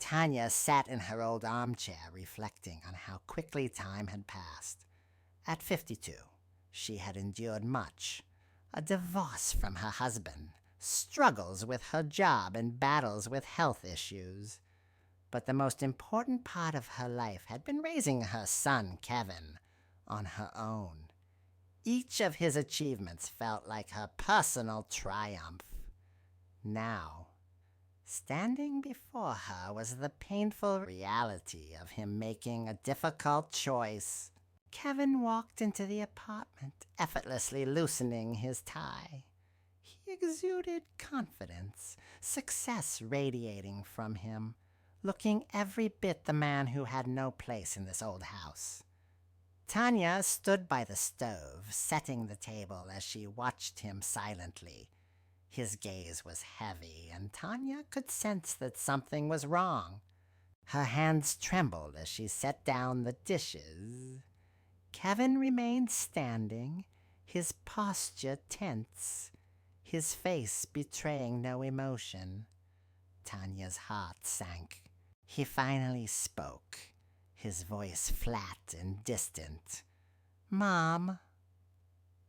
Tanya sat in her old armchair, reflecting on how quickly time had passed. At 52, she had endured much: a divorce from her husband, struggles with her job, and battles with health issues. But the most important part of her life had been raising her son, Kevin, on her own. Each of his achievements felt like her personal triumph. Now, standing before her was the painful reality of him making a difficult choice. Kevin walked into the apartment, effortlessly loosening his tie. He exuded confidence, success radiating from him, looking every bit the man who had no place in this old house. Tanya stood by the stove, setting the table as she watched him silently. His gaze was heavy, and Tanya could sense that something was wrong. Her hands trembled as she set down the dishes. Kevin remained standing, his posture tense, his face betraying no emotion. Tanya's heart sank. He finally spoke, his voice flat and distant. "Mom,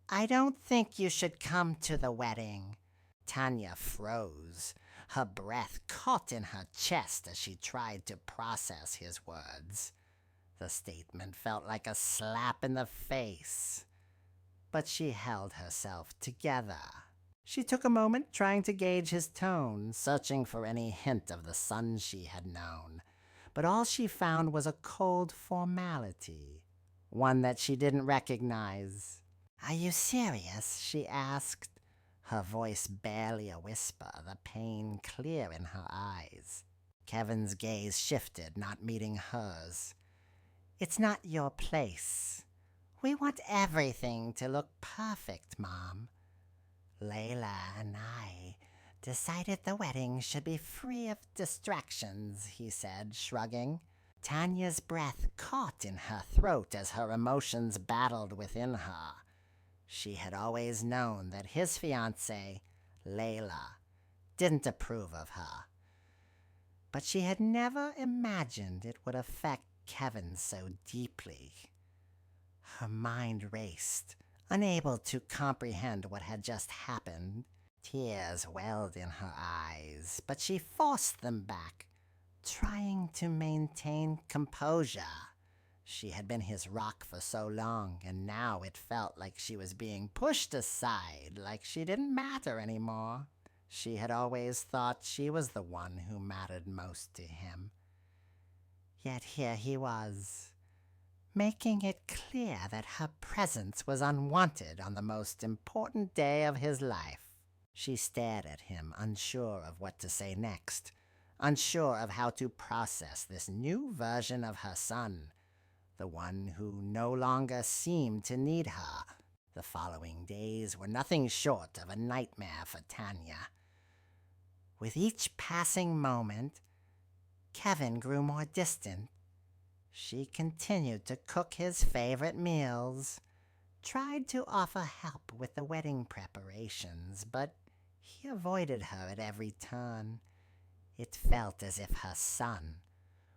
I don't think you should come to the wedding." Tanya froze. Her breath caught in her chest as she tried to process his words. The statement felt like a slap in the face. But she held herself together. She took a moment trying to gauge his tone, searching for any hint of the son she had known. But all she found was a cold formality, one that she didn't recognize. "Are you serious?" she asked, her voice barely a whisper, the pain clear in her eyes. Kevin's gaze shifted, not meeting hers. "It's not your place. We want everything to look perfect, Mom. Layla and I decided the wedding should be free of distractions," he said, shrugging. Tanya's breath caught in her throat as her emotions battled within her. She had always known that his fiancée, Layla, didn't approve of her. But she had never imagined it would affect Kevin so deeply. Her mind raced, unable to comprehend what had just happened. Tears welled in her eyes, but she forced them back, trying to maintain composure. She had been his rock for so long, and now it felt like she was being pushed aside, like she didn't matter anymore. She had always thought she was the one who mattered most to him. Yet here he was, making it clear that her presence was unwanted on the most important day of his life. She stared at him, unsure of what to say next, unsure of how to process this new version of her son, the one who no longer seemed to need her. The following days were nothing short of a nightmare for Tanya. With each passing moment, Kevin grew more distant. She continued to cook his favorite meals, tried to offer help with the wedding preparations, but he avoided her at every turn. It felt as if her son,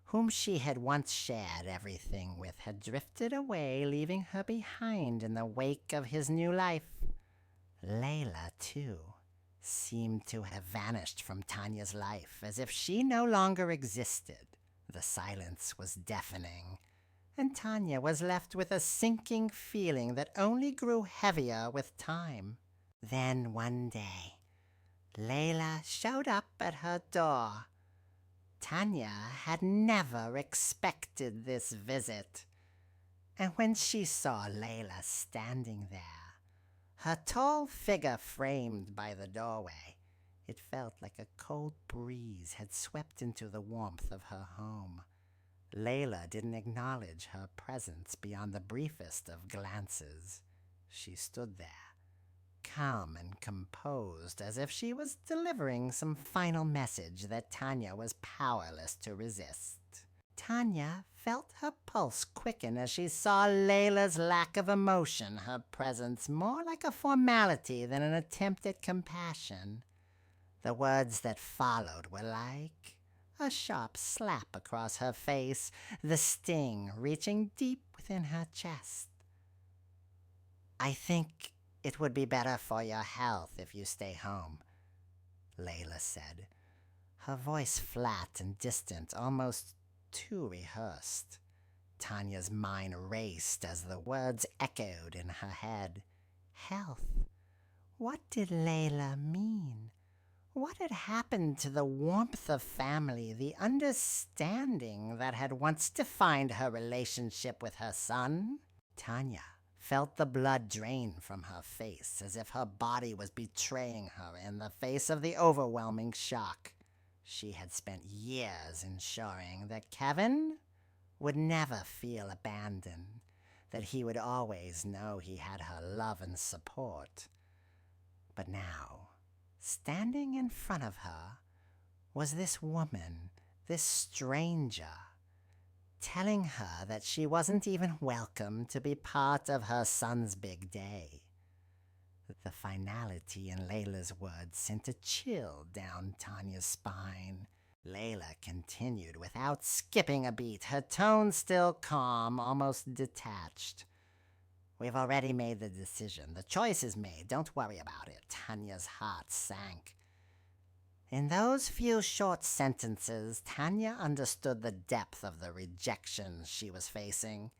whom she had once shared everything with, had drifted away, leaving her behind in the wake of his new life. Layla, too, seemed to have vanished from Tanya's life, as if she no longer existed. The silence was deafening, and Tanya was left with a sinking feeling that only grew heavier with time. Then one day, Layla showed up at her door. Tanya had never expected this visit, and when she saw Layla standing there, her tall figure framed by the doorway, it felt like a cold breeze had swept into the warmth of her home. Layla didn't acknowledge her presence beyond the briefest of glances. She stood there, calm and composed, as if she was delivering some final message that Tanya was powerless to resist. Tanya felt her pulse quicken as she saw Layla's lack of emotion, her presence more like a formality than an attempt at compassion. The words that followed were like a sharp slap across her face, the sting reaching deep within her chest. "I think it would be better for your health if you stay home," Layla said, her voice flat and distant, almost too rehearsed. Tanya's mind raced as the words echoed in her head. Health? What did Layla mean? What had happened to the warmth of family, the understanding that had once defined her relationship with her son? Tanya felt the blood drain from her face, as if her body was betraying her in the face of the overwhelming shock. She had spent years ensuring that Kevin would never feel abandoned, that he would always know he had her love and support. But now, standing in front of her, was this woman, this stranger, telling her that she wasn't even welcome to be part of her son's big day. The finality in Layla's words sent a chill down Tanya's spine. Layla continued without skipping a beat, her tone still calm, almost detached. "We've already made the decision. The choice is made. Don't worry about it." Tanya's heart sank. In those few short sentences, Tanya understood the depth of the rejection she was facing.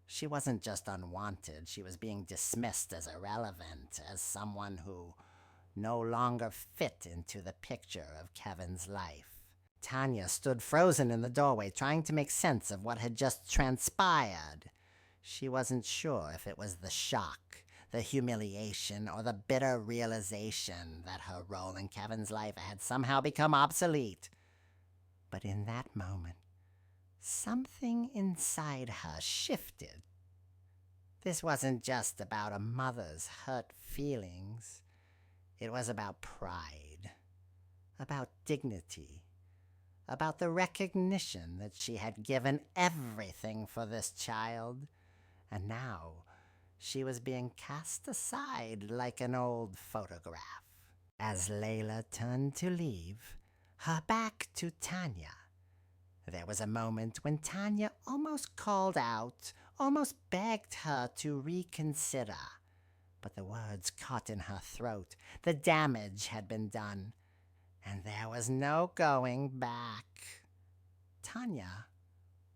She wasn't just unwanted, she was being dismissed as irrelevant, as someone who no longer fit into the picture of Kevin's life. Tanya stood frozen in the doorway, trying to make sense of what had just transpired. She wasn't sure if it was the shock, the humiliation, or the bitter realization that her role in Kevin's life had somehow become obsolete. But in that moment, something inside her shifted. This wasn't just about a mother's hurt feelings. It was about pride, about dignity, about the recognition that she had given everything for this child, and now she was being cast aside like an old photograph. As Layla turned to leave, her back to Tanya, there was a moment when Tanya almost called out, almost begged her to reconsider. But the words caught in her throat. The damage had been done, and there was no going back. Tanya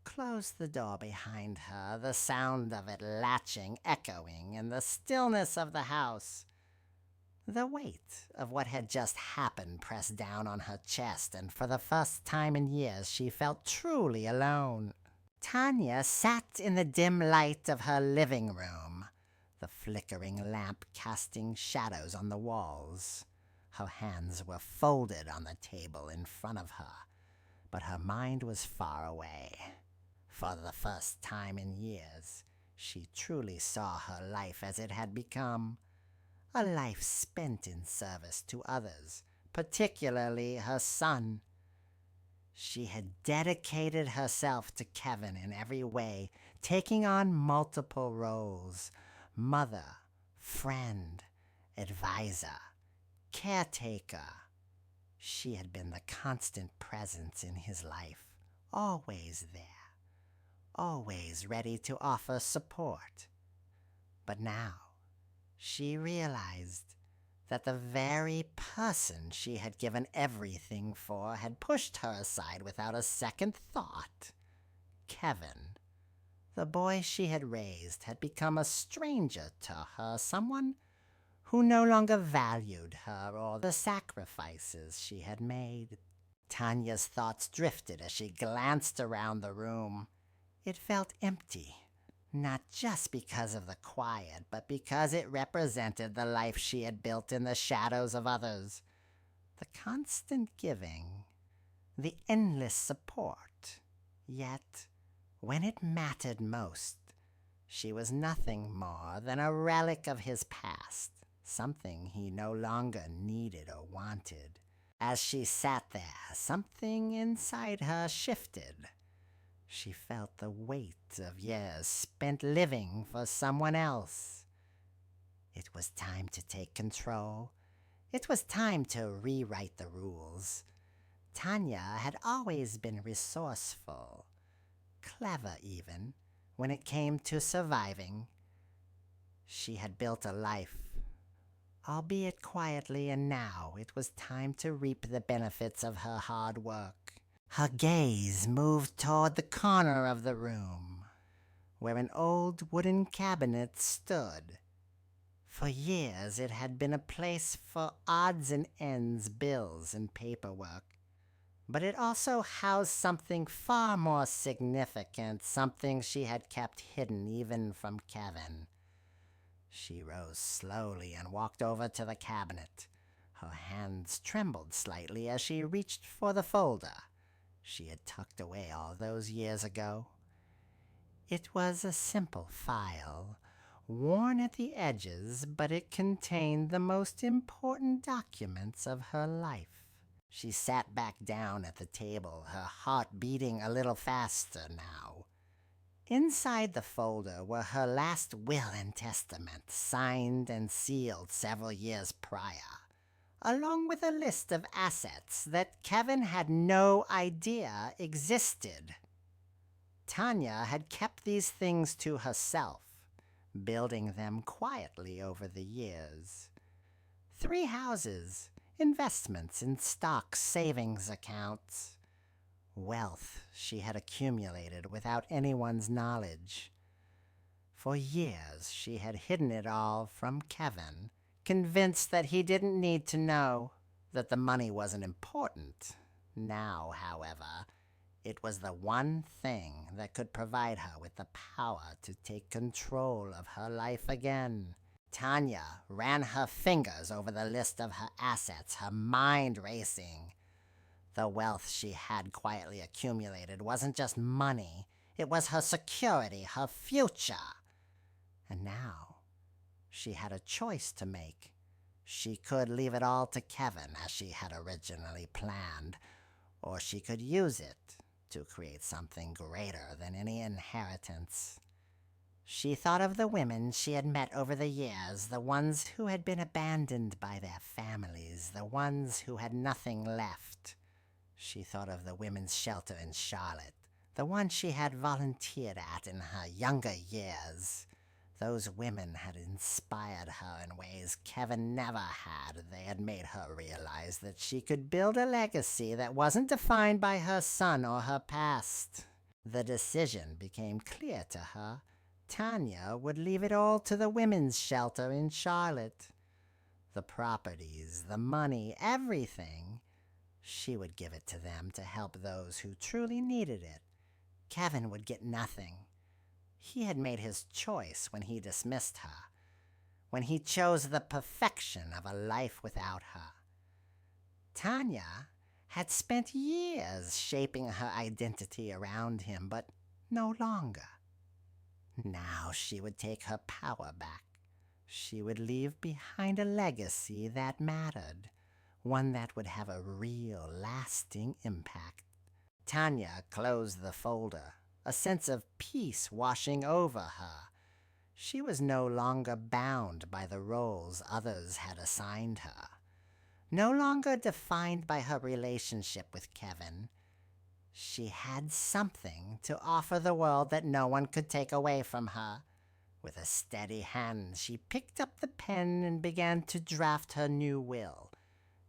closed the door behind her, the sound of it latching, echoing in the stillness of the house. The weight of what had just happened pressed down on her chest, and for the first time in years she felt truly alone. Tanya sat in the dim light of her living room, the flickering lamp casting shadows on the walls. Her hands were folded on the table in front of her, but her mind was far away. For the first time in years, she truly saw her life as it had become. A life spent in service to others, particularly her son. She had dedicated herself to Kevin in every way, taking on multiple roles: mother, friend, advisor, caretaker. She had been the constant presence in his life, always there, always ready to offer support. But now, she realized that the very person she had given everything for had pushed her aside without a second thought. Kevin, the boy she had raised, had become a stranger to her, someone who no longer valued her or the sacrifices she had made. Tanya's thoughts drifted as she glanced around the room. It felt empty. Not just because of the quiet, but because it represented the life she had built in the shadows of others. The constant giving, the endless support. Yet, when it mattered most, she was nothing more than a relic of his past, something he no longer needed or wanted. As she sat there, something inside her shifted. She felt the weight of years spent living for someone else. It was time to take control. It was time to rewrite the rules. Tanya had always been resourceful, clever even, when it came to surviving. She had built a life, albeit quietly, and now it was time to reap the benefits of her hard work. Her gaze moved toward the corner of the room, where an old wooden cabinet stood. For years it had been a place for odds and ends, bills, and paperwork. But it also housed something far more significant, something she had kept hidden even from Kevin. She rose slowly and walked over to the cabinet. Her hands trembled slightly as she reached for the folder she had tucked away all those years ago. It was a simple file, worn at the edges, but it contained the most important documents of her life. She sat back down at the table, her heart beating a little faster now. Inside the folder were her last will and testament, signed and sealed several years prior, along with a list of assets that Kevin had no idea existed. Tanya had kept these things to herself, building them quietly over the years. 3 houses, investments in stocks, savings accounts. Wealth she had accumulated without anyone's knowledge. For years she had hidden it all from Kevin, convinced that he didn't need to know, that the money wasn't important. Now, however, it was the one thing that could provide her with the power to take control of her life again. Tanya ran her fingers over the list of her assets, her mind racing. The wealth she had quietly accumulated wasn't just money. It was her security, her future. And now she had a choice to make. She could leave it all to Kevin as she had originally planned, or she could use it to create something greater than any inheritance. She thought of the women she had met over the years, the ones who had been abandoned by their families, the ones who had nothing left. She thought of the women's shelter in Charlotte, the one she had volunteered at in her younger years. Those women had inspired her in ways Kevin never had. They had made her realize that she could build a legacy that wasn't defined by her son or her past. The decision became clear to her. Tanya would leave it all to the women's shelter in Charlotte. The properties, the money, everything. She would give it to them to help those who truly needed it. Kevin would get nothing. He had made his choice when he dismissed her, when he chose the perfection of a life without her. Tanya had spent years shaping her identity around him, but no longer. Now she would take her power back. She would leave behind a legacy that mattered, one that would have a real, lasting impact. Tanya closed the folder, a sense of peace washing over her. She was no longer bound by the roles others had assigned her, no longer defined by her relationship with Kevin. She had something to offer the world that no one could take away from her. With a steady hand, she picked up the pen and began to draft her new will,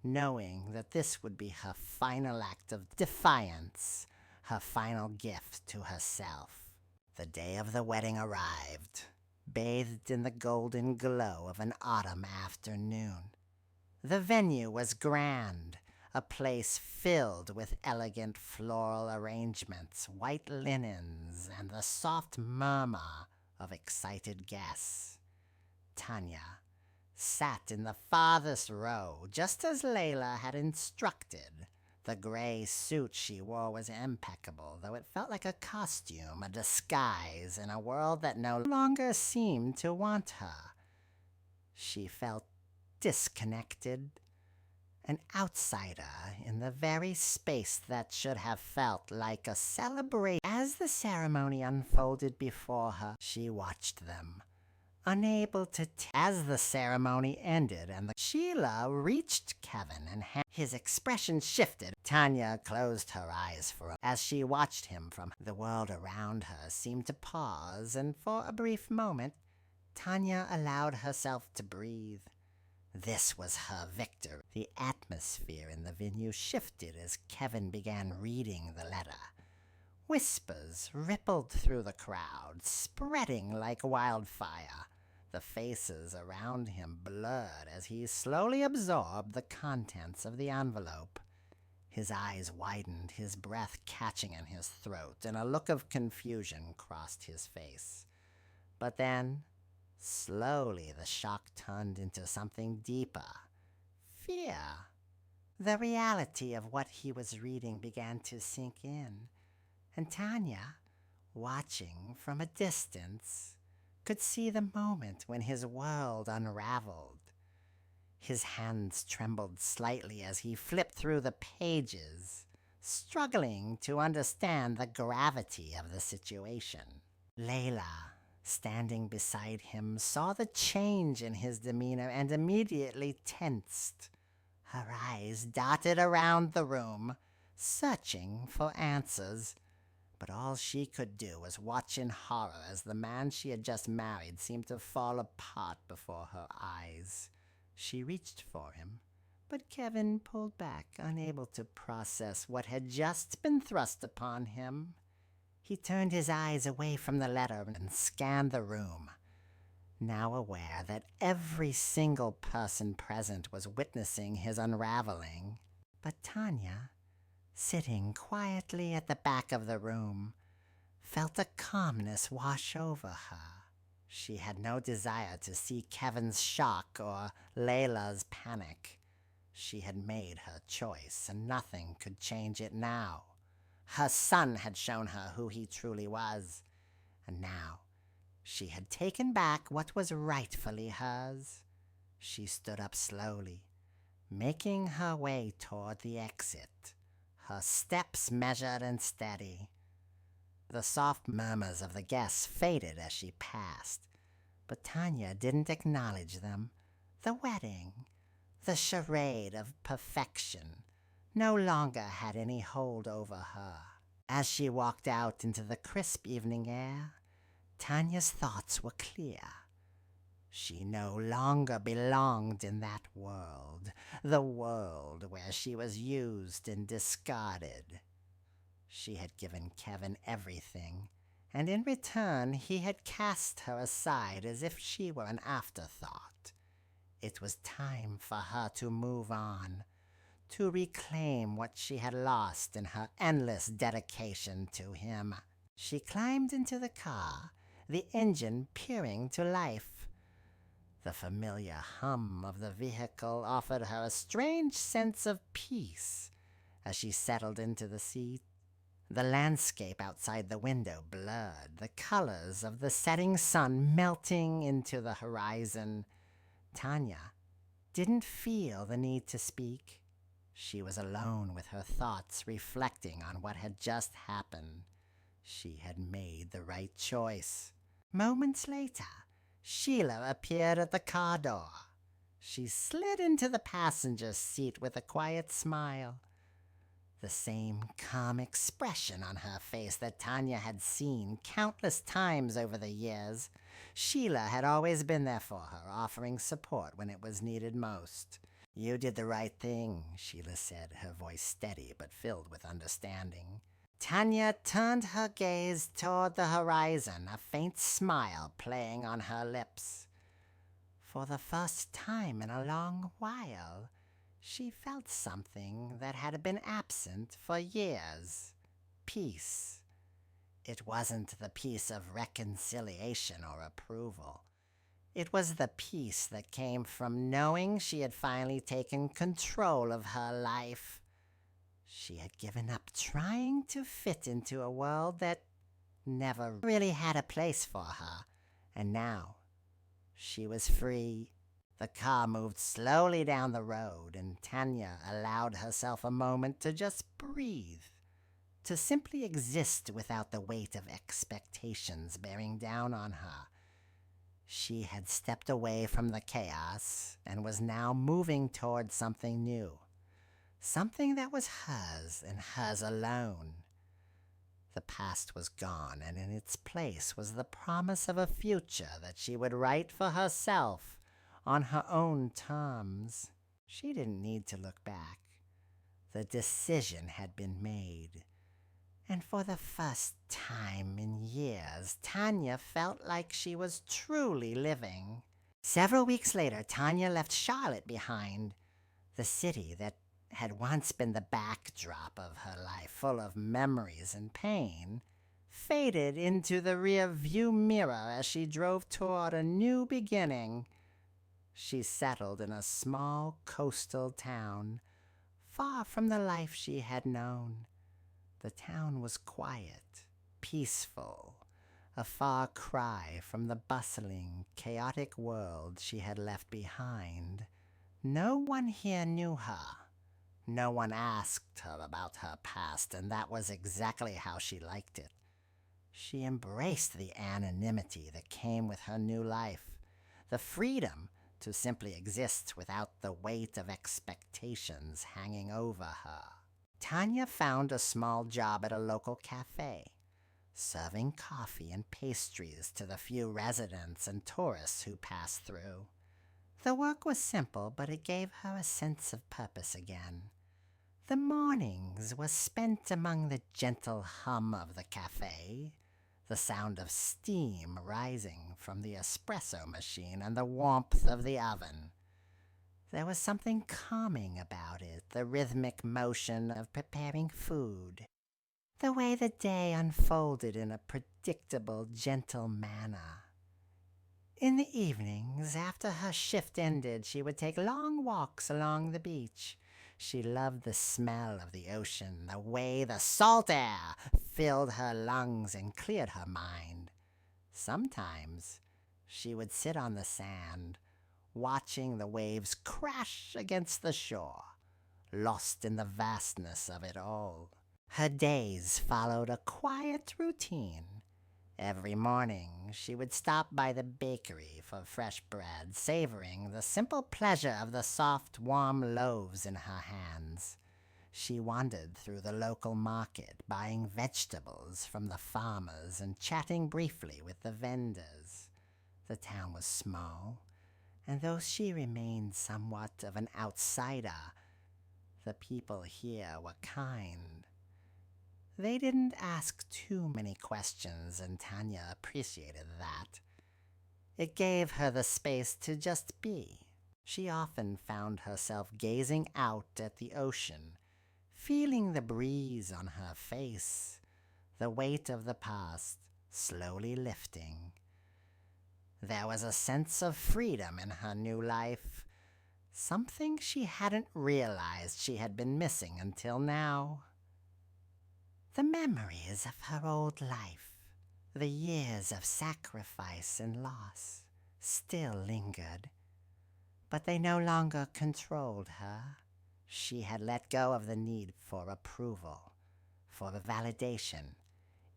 knowing that this would be her final act of defiance, her final gift to herself. The day of the wedding arrived, bathed in the golden glow of an autumn afternoon. The venue was grand, a place filled with elegant floral arrangements, white linens, and the soft murmur of excited guests. Tanya sat in the farthest row, just as Layla had instructed. The gray suit she wore was impeccable, though it felt like a costume, a disguise in a world that no longer seemed to want her. She felt disconnected, an outsider in the very space that should have felt like a celebration. As the ceremony unfolded before her, she watched them, unable to as the ceremony ended and Sheila reached Kevin and his expression shifted. Tanya closed her eyes as she watched him from the world around her seemed to pause, and for a brief moment Tanya allowed herself to breathe. This was her victory. The atmosphere in the venue shifted as Kevin began reading the letter. Whispers rippled through the crowd, spreading like wildfire. The faces around him blurred as he slowly absorbed the contents of the envelope. His eyes widened, his breath catching in his throat, and a look of confusion crossed his face. But then, slowly the shock turned into something deeper. Fear. The reality of what he was reading began to sink in, and Tanya, watching from a distance, could see the moment when his world unraveled. His hands trembled slightly as he flipped through the pages, struggling to understand the gravity of the situation. Layla, standing beside him, saw the change in his demeanor and immediately tensed. Her eyes darted around the room, searching for answers. But all she could do was watch in horror as the man she had just married seemed to fall apart before her eyes. She reached for him, but Kevin pulled back, unable to process what had just been thrust upon him. He turned his eyes away from the letter and scanned the room, now aware that every single person present was witnessing his unraveling. But Tanya, sitting quietly at the back of the room, felt a calmness wash over her. She had no desire to see Kevin's shock or Layla's panic. She had made her choice, and nothing could change it now. Her son had shown her who he truly was, and now she had taken back what was rightfully hers. She stood up slowly, making her way toward the exit, her steps measured and steady. The soft murmurs of the guests faded as she passed, but Tanya didn't acknowledge them. The wedding, the charade of perfection, no longer had any hold over her. As she walked out into the crisp evening air, Tanya's thoughts were clear. She no longer belonged in that world, the world where she was used and discarded. She had given Kevin everything, and in return he had cast her aside as if she were an afterthought. It was time for her to move on, to reclaim what she had lost in her endless dedication to him. She climbed into the car, the engine purring to life. The familiar hum of the vehicle offered her a strange sense of peace as she settled into the seat. The landscape outside the window blurred, the colors of the setting sun melting into the horizon. Tanya didn't feel the need to speak. She was alone with her thoughts, reflecting on what had just happened. She had made the right choice. Moments later, Sheila appeared at the car door. She slid into the passenger seat with a quiet smile. The same calm expression on her face that Tanya had seen countless times over the years. Sheila had always been there for her, offering support when it was needed most. "You did the right thing," Sheila said, her voice steady but filled with understanding. Tanya turned her gaze toward the horizon, a faint smile playing on her lips. For the first time in a long while, she felt something that had been absent for years. Peace. It wasn't the peace of reconciliation or approval. It was the peace that came from knowing she had finally taken control of her life. She had given up trying to fit into a world that never really had a place for her, and now she was free. The car moved slowly down the road, and Tanya allowed herself a moment to just breathe, to simply exist without the weight of expectations bearing down on her. She had stepped away from the chaos and was now moving toward something new, something that was hers and hers alone. The past was gone, and in its place was the promise of a future that she would write for herself on her own terms. She didn't need to look back. The decision had been made. And for the first time in years, Tanya felt like she was truly living. Several weeks later, Tanya left Charlotte behind, the city that had once been the backdrop of her life, full of memories and pain, faded into the rear view mirror as she drove toward a new beginning. She settled in a small coastal town, far from the life she had known. The town was quiet, peaceful, a far cry from the bustling, chaotic world she had left behind. No one here knew her. No one asked her about her past, and that was exactly how she liked it. She embraced the anonymity that came with her new life, the freedom to simply exist without the weight of expectations hanging over her. Tanya found a small job at a local cafe, serving coffee and pastries to the few residents and tourists who passed through. The work was simple, but it gave her a sense of purpose again. The mornings were spent among the gentle hum of the cafe, the sound of steam rising from the espresso machine and the warmth of the oven. There was something calming about it, the rhythmic motion of preparing food, the way the day unfolded in a predictable, gentle manner. In the evenings, after her shift ended, she would take long walks along the beach. She loved the smell of the ocean, the way the salt air filled her lungs and cleared her mind. Sometimes she would sit on the sand, watching the waves crash against the shore, lost in the vastness of it all. Her days followed a quiet routine. Every morning she would stop by the bakery for fresh bread, savoring the simple pleasure of the soft, warm loaves in her hands. She wandered through the local market, buying vegetables from the farmers and chatting briefly with the vendors. The town was small, and though she remained somewhat of an outsider, the people here were kind. They didn't ask too many questions, and Tanya appreciated that. It gave her the space to just be. She often found herself gazing out at the ocean, feeling the breeze on her face, the weight of the past slowly lifting. There was a sense of freedom in her new life, something she hadn't realized she had been missing until now. The memories of her old life, the years of sacrifice and loss, still lingered, but they no longer controlled her. She had let go of the need for approval, for validation.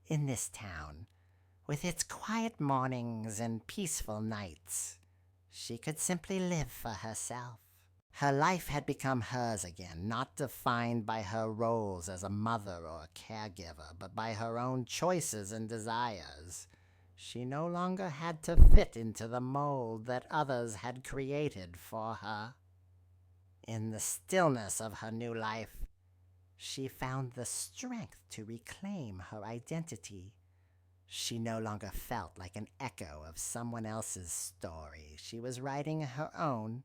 In this town, with its quiet mornings and peaceful nights, she could simply live for herself. Her life had become hers again, not defined by her roles as a mother or a caregiver, but by her own choices and desires. She no longer had to fit into the mold that others had created for her. In the stillness of her new life, she found the strength to reclaim her identity. She no longer felt like an echo of someone else's story. She was writing her own,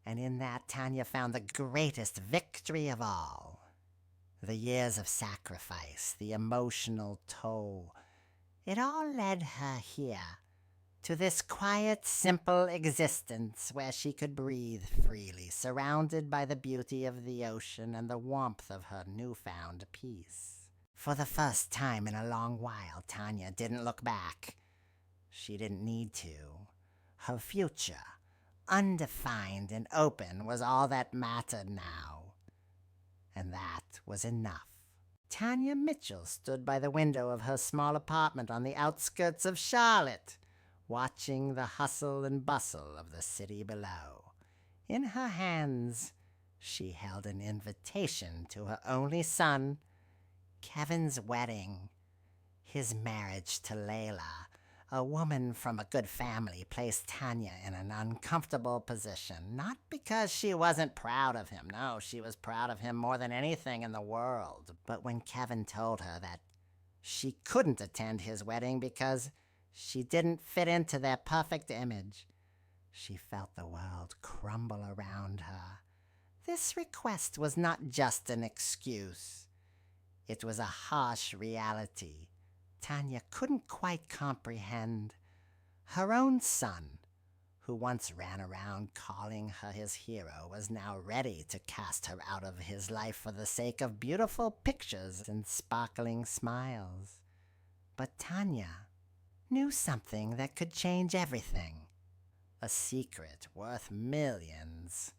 and in that Tanya found the greatest victory of all. The years of sacrifice, the emotional toll, it all led her here, to this quiet, simple existence where she could breathe freely, surrounded by the beauty of the ocean and the warmth of her newfound peace. For the first time in a long while, Tanya didn't look back. She didn't need to. Her future, undefined and open, was all that mattered now. And that was enough. Tanya Mitchell stood by the window of her small apartment on the outskirts of Charlotte, watching the hustle and bustle of the city below. In her hands, she held an invitation to her only son, Kevin's wedding. His marriage to Layla, a woman from a good family, placed Tanya in an uncomfortable position, not because she wasn't proud of him. No, she was proud of him more than anything in the world. But when Kevin told her that she couldn't attend his wedding because she didn't fit into their perfect image, she felt the world crumble around her. This request was not just an excuse. It was a harsh reality Tanya couldn't quite comprehend. Her own son, who once ran around calling her his hero, was now ready to cast her out of his life for the sake of beautiful pictures and sparkling smiles. But Tanya knew something that could change everything. A secret worth millions